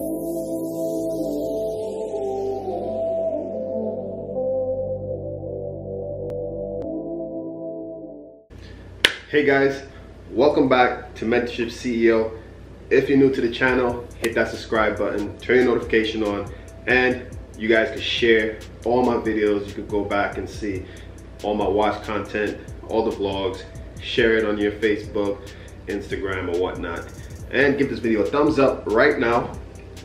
Hey guys, welcome back to Mentorship CEO. If you're new to the channel, hit that subscribe button, turn your notification on, and you guys can share all my videos. You could go back and see all my watch content, all the vlogs, share it on your Facebook, Instagram, or whatnot. And give this video a thumbs up right now,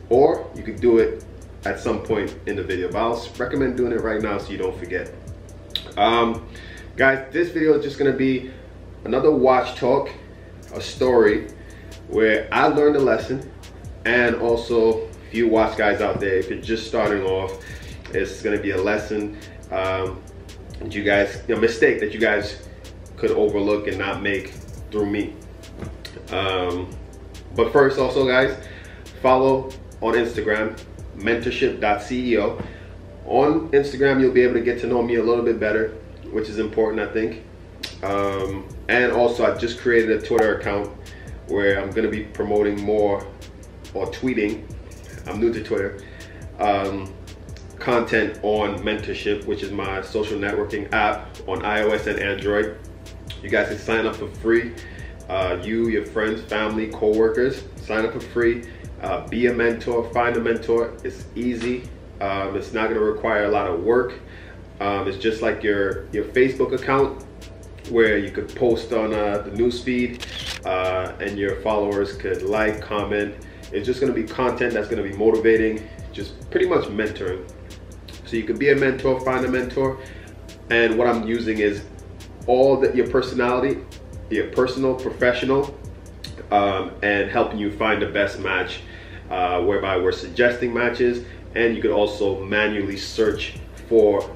or you could do it at some point in the video, but I'll recommend doing it right now so you don't forget. Guys, this video is just gonna be another watch talk, a story where I learned a lesson, and also if you watch guys out there, if you're just starting off, it's going to be a lesson that you guys, a mistake that you guys could overlook and not make through me. But first, also guys, follow on Instagram, mentorship.ceo. On Instagram, you'll be able to get to know me a little bit better, which is important, I think. And also I just created a Twitter account where I'm going to be promoting more, or tweeting, I'm new to Twitter, content on mentorship, which is my social networking app on iOS and Android. You guys can sign up for free. You, your friends, family, co-workers, sign up for free. Be a mentor, find a mentor. It's easy. It's not going to require a lot of work. It's just like your Facebook account, where you could post on the newsfeed and your followers could like, comment. It's just going to be content that's going to be motivating, just pretty much mentoring. So you could be a mentor, find a mentor, and what I'm using is all your personality, your personal, professional, and helping you find the best match, whereby we're suggesting matches, and you could also manually search for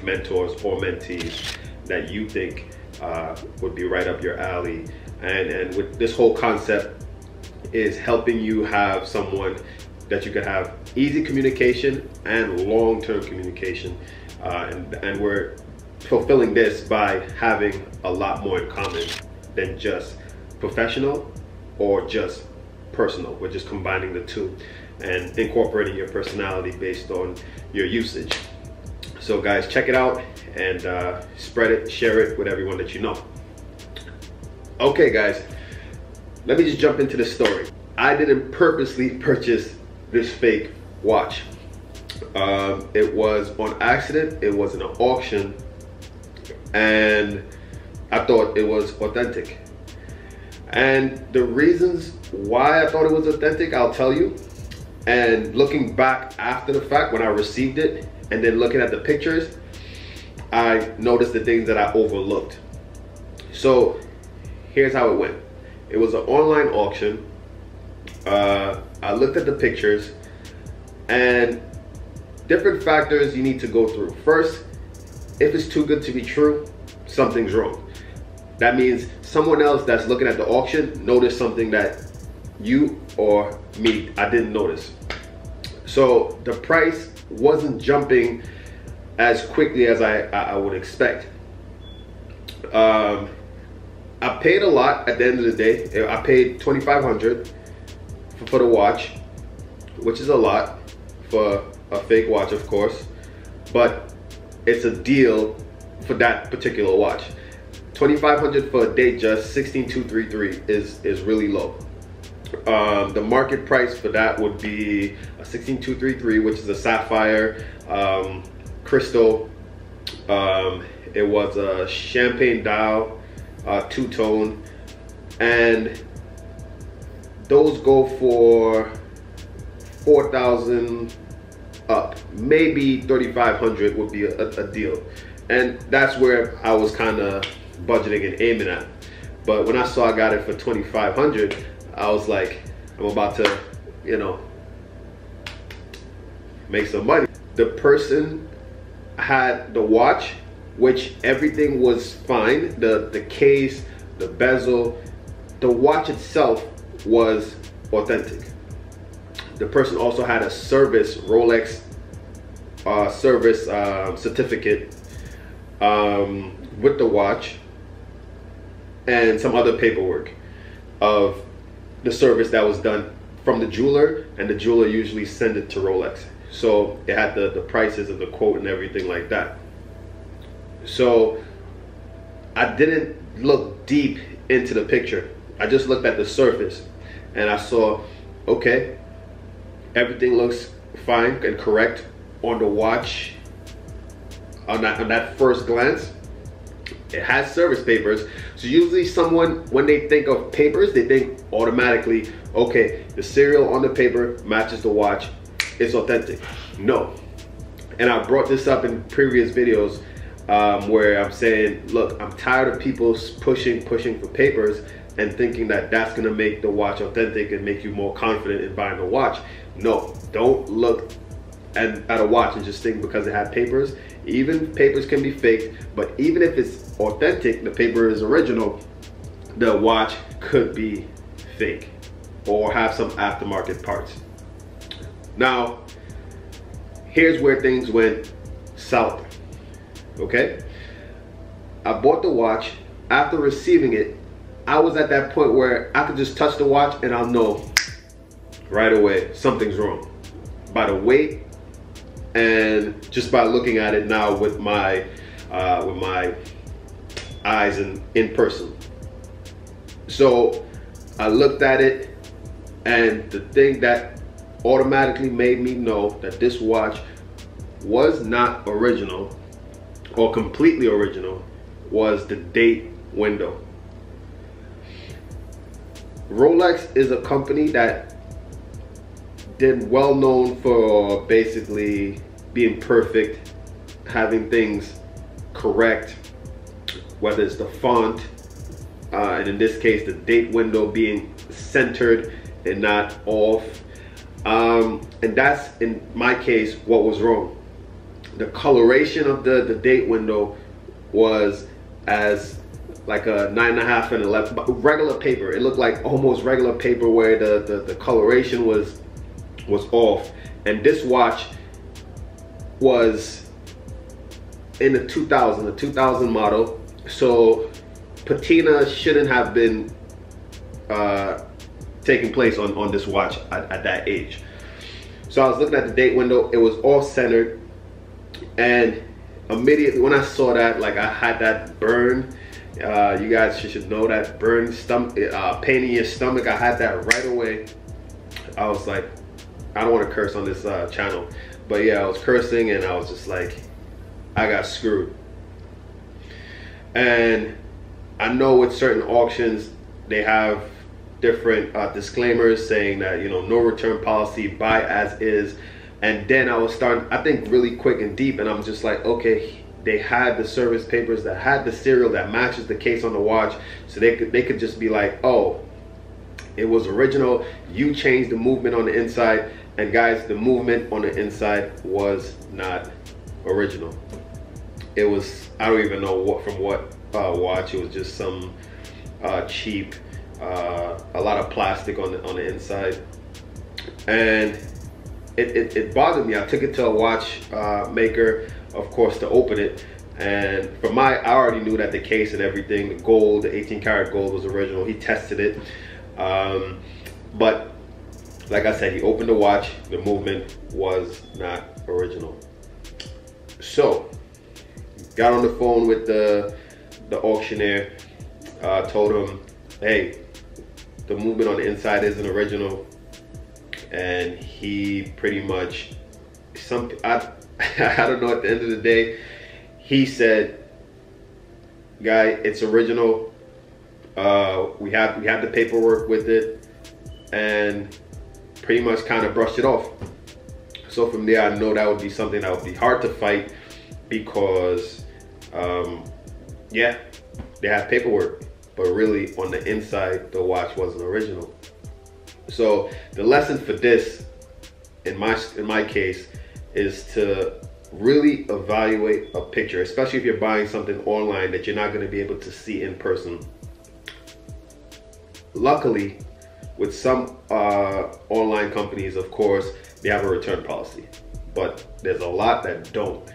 mentors or mentees that you think would be right up your alley. And with this whole concept is helping you have someone that you could have easy communication and long-term communication, and we're fulfilling this by having a lot more in common than just professional or just personal. We're just combining the two and incorporating your personality based on your usage. So guys, check it out and spread it, share it with everyone that you know. Okay guys, let me just jump into the story. I didn't purposely purchase this fake watch. It was on accident. It was in an auction, and I thought it was authentic. And the reasons why I thought it was authentic, I'll tell you. And looking back after the fact, when I received it, and then looking at the pictures, I noticed the things that I overlooked. So here's how it went. It was an online auction. I looked at the pictures, and different factors you need to go through. First, if it's too good to be true, something's wrong. That means someone else that's looking at the auction noticed something that you or me, I didn't notice. So the price wasn't jumping as quickly as I would expect. I paid a lot at the end of the day. I paid $2,500 for the watch, which is a lot for a fake watch, of course, but it's a deal for that particular watch. $2,500 for a Datejust 16233 is really low. The market price for that would be a 16233, which is a sapphire crystal. It was a champagne dial, two-tone, and those go for $4,000 up. Maybe $3,500 would be a deal, and that's where I was kind of budgeting and aiming at. But when I saw I got it for $2,500, I was like, I'm about to, you know, make some money. The person had the watch, which everything was fine. The case, the bezel, the watch itself was authentic. The person also had a service, Rolex service certificate with the watch, and some other paperwork of the service that was done from the jeweler and the jeweler usually send it to Rolex. So it had the prices and the quote and everything like that. So I didn't look deep into the picture. I just looked at the surface and I saw, okay, everything looks fine and correct on the watch. On that first glance, it has service papers. So usually someone, when they think of papers, they think automatically, okay, the serial on the paper matches the watch, it's authentic. No. And I brought this up in previous videos where I'm saying, look, I'm tired of people pushing for papers and thinking that that's gonna make the watch authentic and make you more confident in buying a watch. No, don't look at a watch and just think because it had papers. Even papers can be faked, but even if it's authentic, the paper is original, the watch could be fake or have some aftermarket parts. Now, here's where things went south, okay? I bought the watch. After receiving it, I was at that point where I could just touch the watch and I'll know right away something's wrong. By the weight and just by looking at it now with my eyes and in person. So I looked at it, and the thing that automatically made me know that this watch was not original or completely original was the date window. Rolex is a company that did well known for basically being perfect, having things correct, whether it's the font, and in this case the date window being centered and not off. And that's, in my case, what was wrong. The coloration of the date window was as like a 9.5 and 11, regular paper. It looked like almost regular paper where the coloration was off. And this watch was in the 2000 model, so patina shouldn't have been taking place on this watch at that age. So I was looking at the date window, it was all centered, and immediately when I saw that, like, I had that burn. You guys should know that burn stomach, pain in your stomach. I had that right away. I was like, I don't want to curse on this channel, but yeah, I was cursing and I was just like, I got screwed. And I know with certain auctions, they have different disclaimers saying that, you know, no return policy, buy as is. And then I was starting, I think, really quick and deep, and I'm just like, okay, they had the service papers that had the serial that matches the case on the watch, so they could just be like, oh, it was original, you changed the movement on the inside. And guys, the movement on the inside was not original. It was, I don't even know what watch. It was just some cheap, a lot of plastic on the inside, and it bothered me. I took it to a watch maker, of course, to open it, and I already knew that the case and everything, the gold, the 18 karat gold was original. He tested it, but like I said, he opened the watch, the movement was not original. So got on the phone with the auctioneer, told him, hey, the movement on the inside isn't original. And he pretty much, I don't know, at the end of the day, he said, guy, it's original. We have the paperwork with it, and pretty much kind of brushed it off. So from there, I know that would be something that would be hard to fight, because yeah, they have paperwork, but really on the inside, the watch wasn't original. So the lesson for this, in my case, is to really evaluate a picture, especially if you're buying something online that you're not going to be able to see in person. Luckily, with some online companies, of course, they have a return policy, but there's a lot that don't.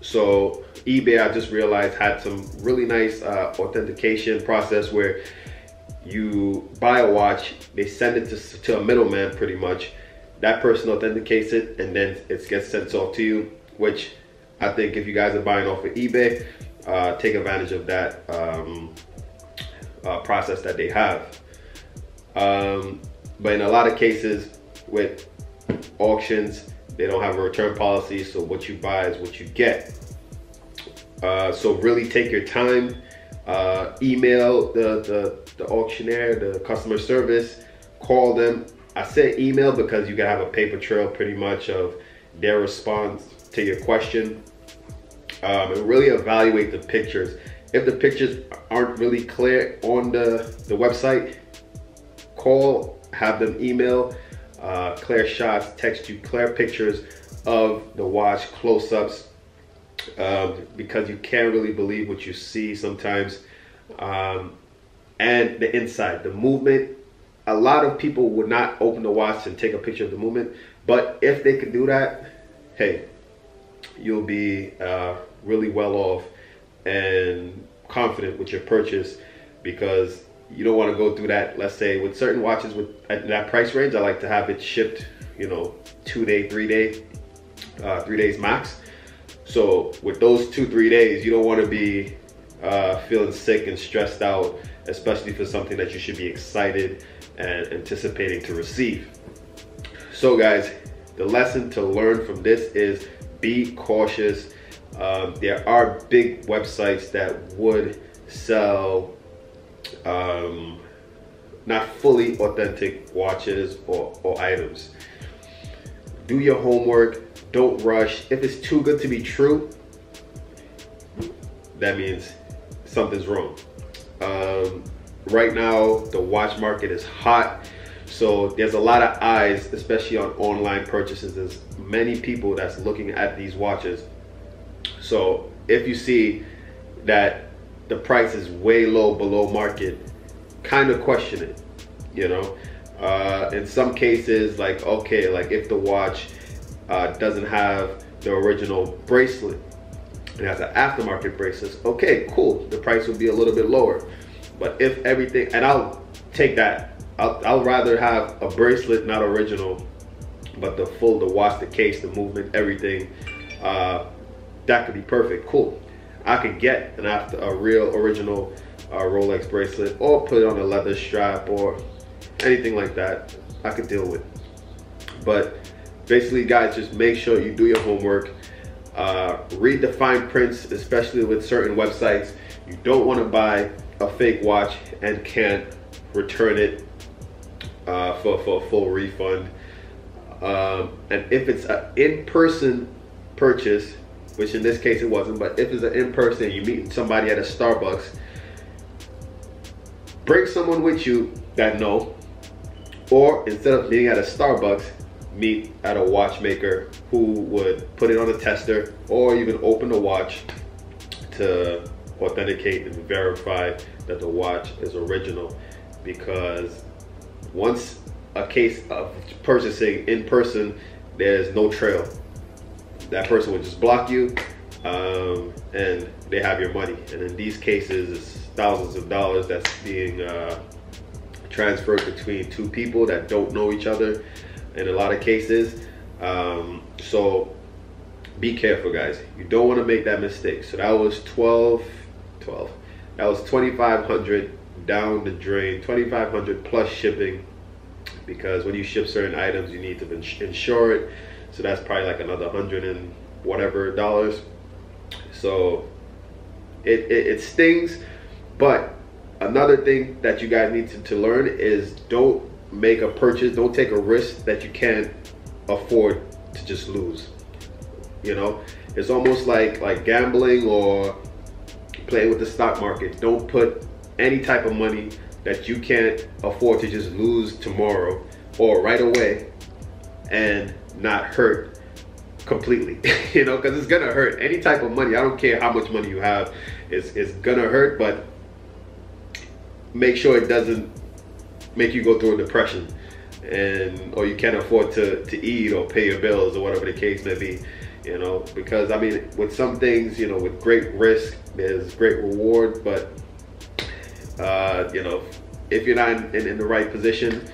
So eBay, I just realized, had some really nice authentication process where you buy a watch, they send it to a middleman pretty much. That person authenticates it, and then it gets sent off to you, which I think if you guys are buying off of eBay, take advantage of that process that they have. But in a lot of cases with auctions, they don't have a return policy, so what you buy is what you get. So really take your time. Email the auctioneer, the customer service, call them. I say email because you can have a paper trail pretty much of their response to your question. And really evaluate the pictures. If the pictures aren't really clear on the website, call, have them email clear shots, text you clear pictures of the watch, close-ups, because you can't really believe what you see sometimes. And the inside, the movement. A lot of people would not open the watch and take a picture of the movement, but if they could do that, hey, you'll be really well off and confident with your purchase, because you don't want to go through that. Let's say with certain watches at that price range, I like to have it shipped, you know, 2 day, 3 day, 3 days max. So with those 2-3 days, you don't want to be feeling sick and stressed out, especially for something that you should be excited and anticipating to receive. So guys, the lesson to learn from this is be cautious. There are big websites that would sell not fully authentic watches or items. Do your homework, don't rush. If it's too good to be true, that means something's wrong. Right now, the watch market is hot, so there's a lot of eyes, especially on online purchases. There's many people that's looking at these watches. So if you see that the price is way low, below market, kind of question it, you know. In some cases, like, okay, like if the watch doesn't have the original bracelet, it has an aftermarket bracelet, okay, cool, the price would be a little bit lower. But if everything, and I'll take that, I'll rather have a bracelet, not original, but the watch, the case, the movement, everything, that could be perfect, cool. I could get a real original Rolex bracelet, or put it on a leather strap or anything like that. I could deal with. But basically, guys, just make sure you do your homework. Read the fine prints, especially with certain websites. You don't want to buy a fake watch and can't return it for a full refund. And if it's an in-person purchase, which in this case it wasn't, but if it's an in-person, you meet somebody at a Starbucks, bring someone with you that know, or instead of meeting at a Starbucks, meet at a watchmaker who would put it on a tester, or even open the watch to authenticate and verify that the watch is original. Because once a case of purchasing in person, there's no trail. That person would just block you, and they have your money. And in these cases, it's thousands of dollars that's being transferred between two people that don't know each other in a lot of cases. So be careful, guys. You don't want to make that mistake. So that was that was $2,500 down the drain, $2,500 plus shipping, because when you ship certain items, you need to insure it. So that's probably like another $100 and whatever dollars. So it stings. But another thing that you guys need to learn is don't make a purchase, don't take a risk that you can't afford to just lose. You know, it's almost like gambling or playing with the stock market. Don't put any type of money that you can't afford to just lose tomorrow or right away and not hurt completely. You know, because it's gonna hurt. Any type of money, I don't care how much money you have, is gonna hurt. But make sure it doesn't make you go through a depression, or you can't afford to eat or pay your bills or whatever the case may be. You know, because I mean, with some things, you know, with great risk, there's great reward, but you know, if you're not in the right position,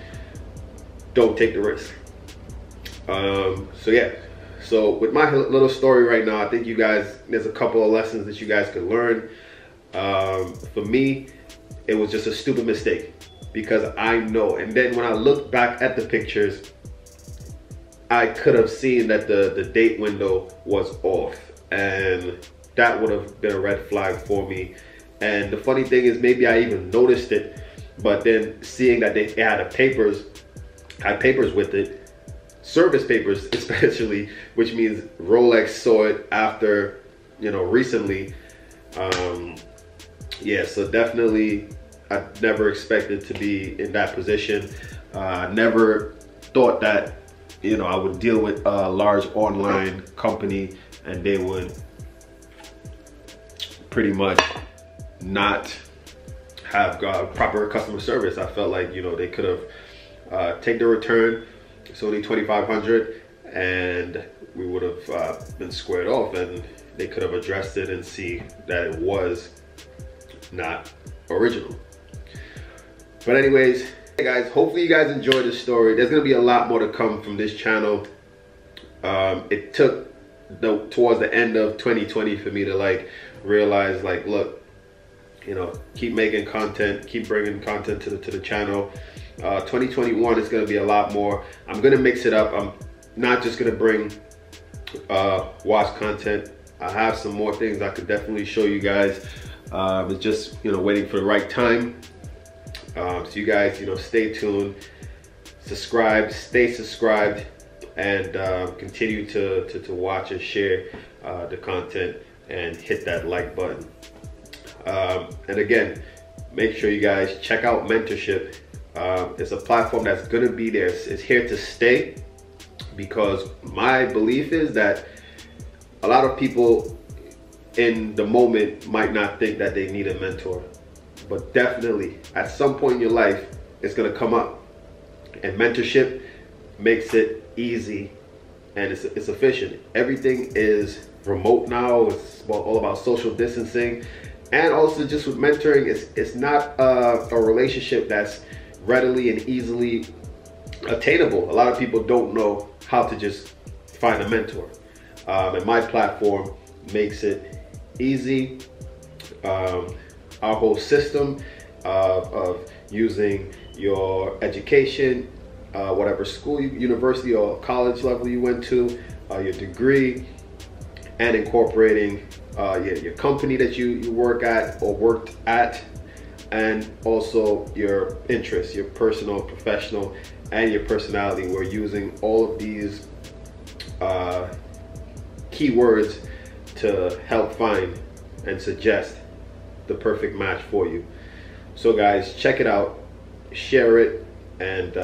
don't take the risk. So yeah, so with my little story right now, I think you guys, there's a couple of lessons that you guys could learn. For me, it was just a stupid mistake, because I know, and then when I look back at the pictures, I could have seen that the date window was off, and that would have been a red flag for me. And the funny thing is, maybe I even noticed it, but then seeing that they had papers with it, service papers especially, which means Rolex saw it after, you know, recently. Yeah, so definitely I never expected to be in that position. I never thought that, you know, I would deal with a large online company and they would pretty much not have proper customer service. I felt like, you know, they could have take the return. It's only $2,500, and we would have been squared off, and they could have addressed it and see that it was not original. But anyways, hey guys, hopefully you guys enjoyed this story. There's gonna be a lot more to come from this channel. It took towards the end of 2020 for me to like realize, like, look, you know, keep making content, keep bringing content to the channel. 2021 is going to be a lot more. I'm going to mix it up. I'm not just going to bring watch content. I have some more things I could definitely show you guys. It's just, you know, waiting for the right time. So you guys, you know, stay tuned, subscribe, stay subscribed, and continue to watch and share the content and hit that like button. And again, make sure you guys check out mentorship. It's a platform that's gonna be there. It's here to stay, because my belief is that a lot of people in the moment might not think that they need a mentor, but definitely at some point in your life, it's gonna come up, and mentorship makes it easy and it's efficient. Everything is remote now. It's all about social distancing. And also just with mentoring, it's not a relationship that's readily and easily attainable. A lot of people don't know how to just find a mentor. And my platform makes it easy. Our whole system of using your education, whatever school, university or college level you went to, your degree, and incorporating your company that you work at or worked at, and also your interests, your personal, professional, and your personality. We're using all of these keywords to help find and suggest the perfect match for you. So guys, check it out, share it, and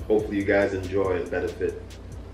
hopefully you guys enjoy and benefit.